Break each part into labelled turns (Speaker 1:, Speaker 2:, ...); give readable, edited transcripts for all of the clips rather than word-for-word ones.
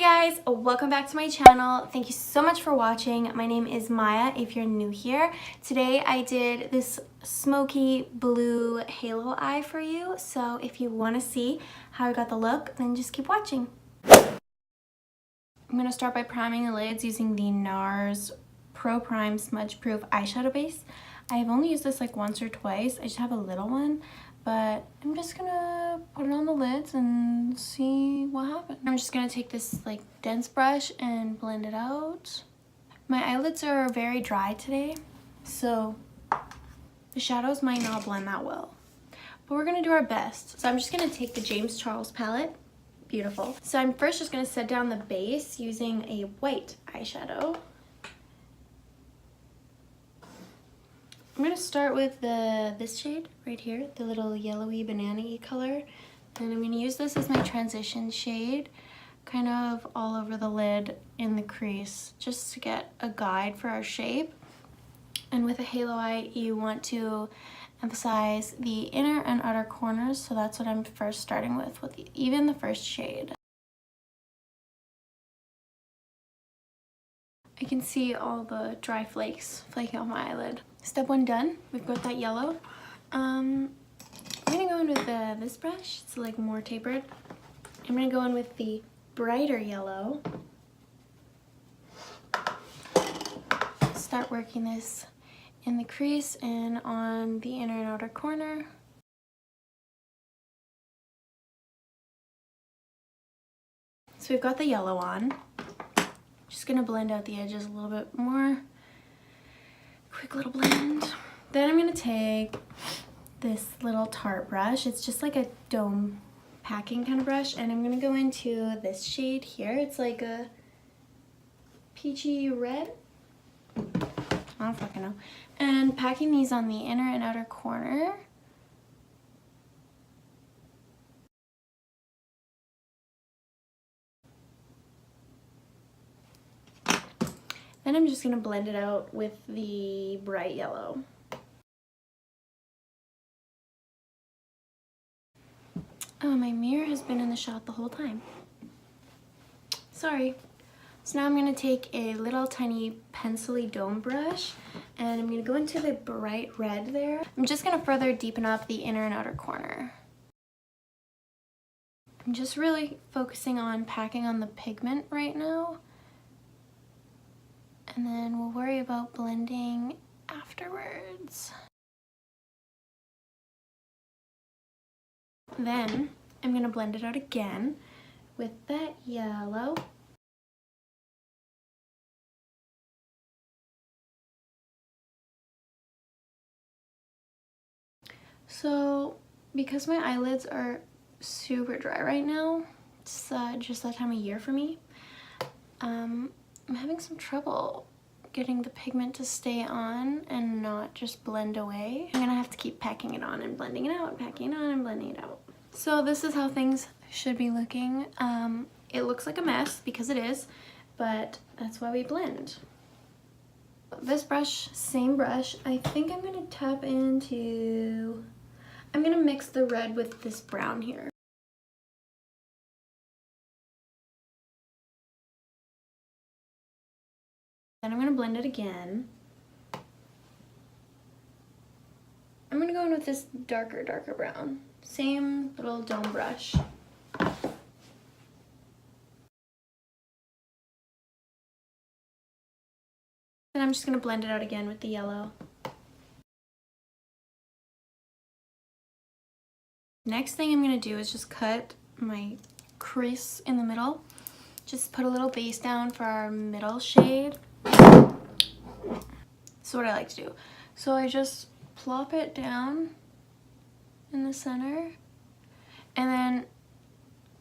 Speaker 1: Hey guys, welcome back to my channel. Thank you so much for watching. My name is Maya if you're new here. Today I did this smoky blue halo eye for you. So if you want to see how I got the look, then just keep watching. I'm going to start by priming the lids using the NARS Pro Prime Smudge Proof eyeshadow base. I've only used this like once or twice. I just have a little one, but I'm just gonna put it on the lids and see what happens. I'm just gonna take this like dense brush and blend it out. My eyelids are very dry today, so the shadows might not blend that well, but we're gonna do our best. So I'm just gonna take the James Charles palette. Beautiful. So I'm first just gonna set down the base using a white eyeshadow. I'm going to start with this shade right here, the little yellowy banana-y color. And I'm going to use this as my transition shade, kind of all over the lid in the crease, just to get a guide for our shape. And with a halo eye, you want to emphasize the inner and outer corners, so that's what I'm first starting with even the first shade. I can see all the dry flakes flaking off my eyelid. Step one done. We've got that yellow. I'm gonna go in with this brush. It's like more tapered. I'm gonna go in with the brighter yellow. Start working this in the crease and on the inner and outer corner. So we've got the yellow on. Just gonna blend out the edges a little bit more. Quick little blend. Then I'm gonna take this little Tarte brush. It's just like a dome packing kind of brush, and I'm gonna go into this shade here. It's like a peachy red. I don't fucking know. And packing these on the inner and outer corner. Then I'm just gonna blend it out with the bright yellow. Oh, my mirror has been in the shot the whole time. Sorry. So now I'm gonna take a little tiny pencil-y dome brush and I'm gonna go into the bright red there. I'm just gonna further deepen up the inner and outer corner. I'm just really focusing on packing on the pigment right now. And then we'll worry about blending afterwards. Then I'm gonna blend it out again with that yellow. So because my eyelids are super dry right now, it's just that time of year for me, I'm having some trouble getting the pigment to stay on and not just blend away. I'm gonna have to keep packing it on and blending it out, packing it on and blending it out. So this is how things should be looking. It looks like a mess because it is, but that's why we blend. This brush, same brush, I think I'm gonna tap into, I'm gonna mix the red with this brown here. Then I'm gonna blend it again. I'm gonna go in with this darker brown. Same little dome brush. And I'm just gonna blend it out again with the yellow. Next thing I'm gonna do is just cut my crease in the middle. Just put a little base down for our middle shade. That's what I like to do. So I just plop it down in the center and then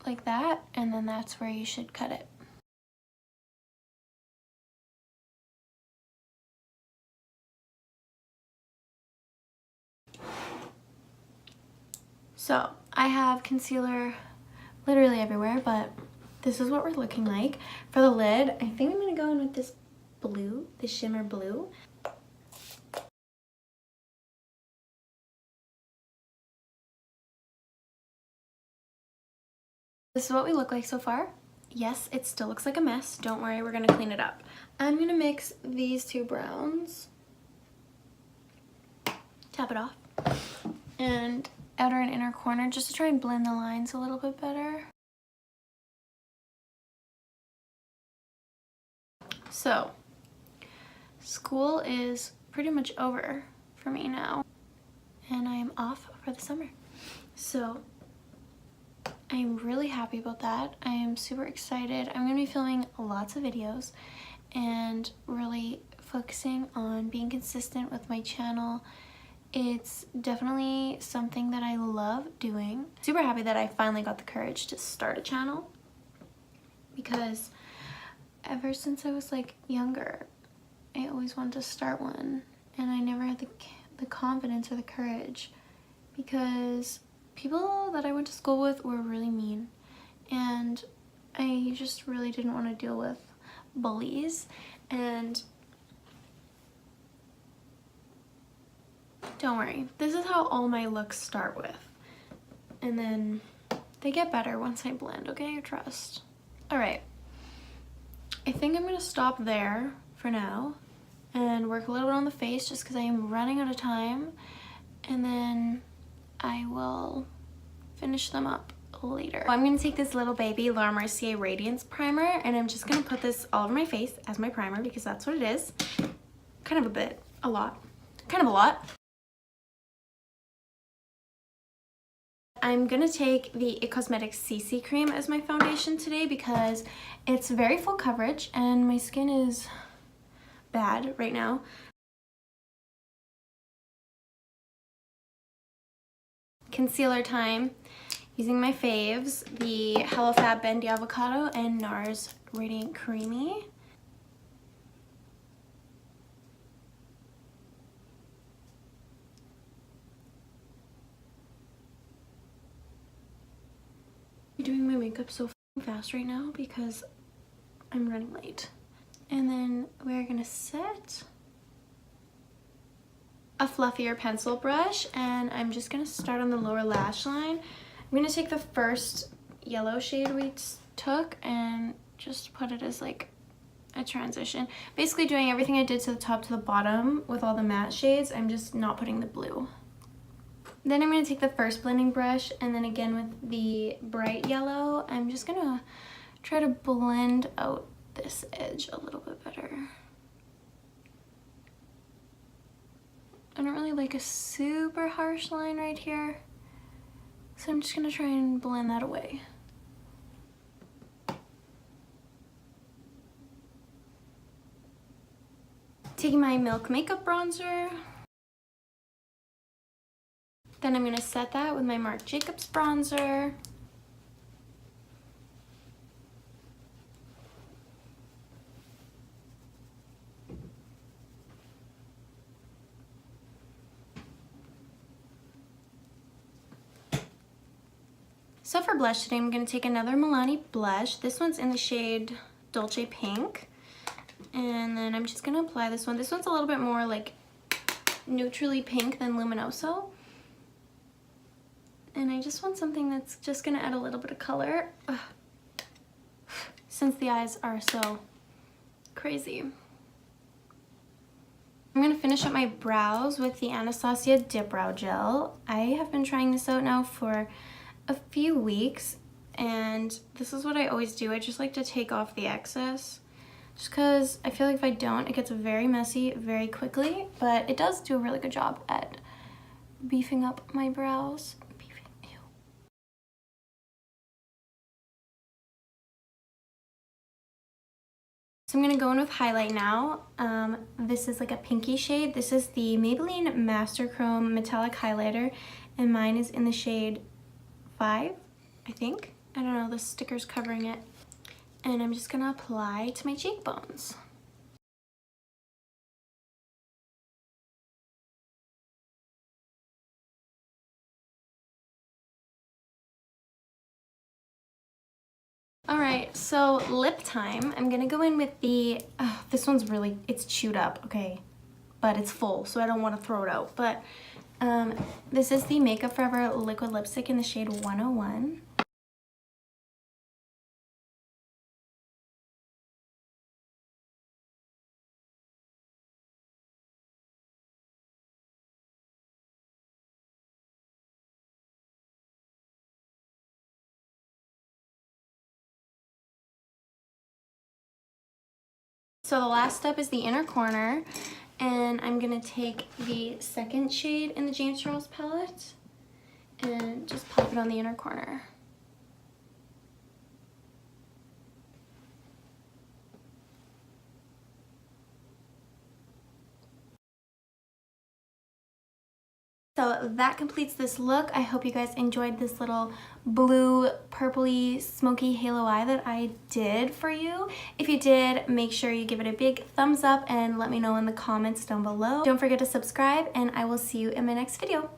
Speaker 1: like that, and then that's where you should cut it. So I have concealer literally everywhere, but this is what we're looking like. For the lid, I think I'm gonna go in with this blue, the shimmer blue. This is what we look like so far. yes, it still looks like a mess. Don't worry, we're gonna clean it up. I'm gonna mix these two browns, tap it off, and outer and inner corner just to try and blend the lines a little bit better. So, school is pretty much over for me now, and I am off for the summer. So, I'm really happy about that. I am super excited. I'm gonna be filming lots of videos and really focusing on being consistent with my channel. It's definitely something that I love doing. Super happy that I finally got the courage to start a channel, because ever since I was like younger, I always wanted to start one, and I never had the confidence or the courage, because people that I went to school with were really mean, and I just really didn't want to deal with bullies. And don't worry, this is how all my looks start with, and then they get better once I blend, okay? Trust. All right, I think I'm gonna stop there for now and work a little bit on the face just because I am running out of time, and then I will finish them up later. I'm gonna take this little baby Laura Mercier Radiance Primer, and I'm just gonna put this all over my face as my primer because that's what it is. Kind of a lot. I'm gonna take the It Cosmetics CC cream as my foundation today because it's very full coverage and my skin is bad right now. Concealer time, using my faves, the Hello Fab Bendy Avocado and NARS Radiant Creamy. I'm doing my makeup so fast right now because I'm running late. And then we're gonna set a fluffier pencil brush, and I'm just gonna start on the lower lash line. I'm gonna take the first yellow shade we took and just put it as like a transition. Basically doing everything I did to the top to the bottom with all the matte shades. I'm just not putting the blue. Then I'm gonna take the first blending brush, and then again with the bright yellow, I'm just gonna try to blend out this edge a little bit better. I don't really like a super harsh line right here, so I'm just gonna try and blend that away. Taking my Milk Makeup Bronzer. Then I'm gonna set that with my Marc Jacobs bronzer. So for blush today, I'm gonna take another Milani blush. This one's in the shade Dolce Pink. And then I'm just gonna apply this one. This one's a little bit more like neutrally pink than Luminoso. And I just want something that's just gonna add a little bit of color. Ugh. Since the eyes are so crazy. I'm gonna finish up my brows with the Anastasia Dip Brow Gel. I have been trying this out now for a few weeks, and this is what I always do. I just like to take off the excess, just because I feel like if I don't, it gets very messy very quickly, but it does do a really good job at beefing up my brows. So I'm gonna go in with highlight now. This is like a pinky shade. This is the Maybelline Master Chrome Metallic Highlighter, and mine is in the shade 5, I think. I don't know, the sticker's covering it. And I'm just gonna apply to my cheekbones. All right, so lip time. I'm gonna go in with the, this one's really, it's chewed up, okay, but it's full, so I don't wanna throw it out. But this is the Makeup Forever liquid lipstick in the shade 101. So the last step is the inner corner, and I'm gonna take the second shade in the James Charles palette and just pop it on the inner corner. So that completes this look. I hope you guys enjoyed this little blue, purpley, smoky halo eye that I did for you. If you did, make sure you give it a big thumbs up and let me know in the comments down below. Don't forget to subscribe, and I will see you in my next video.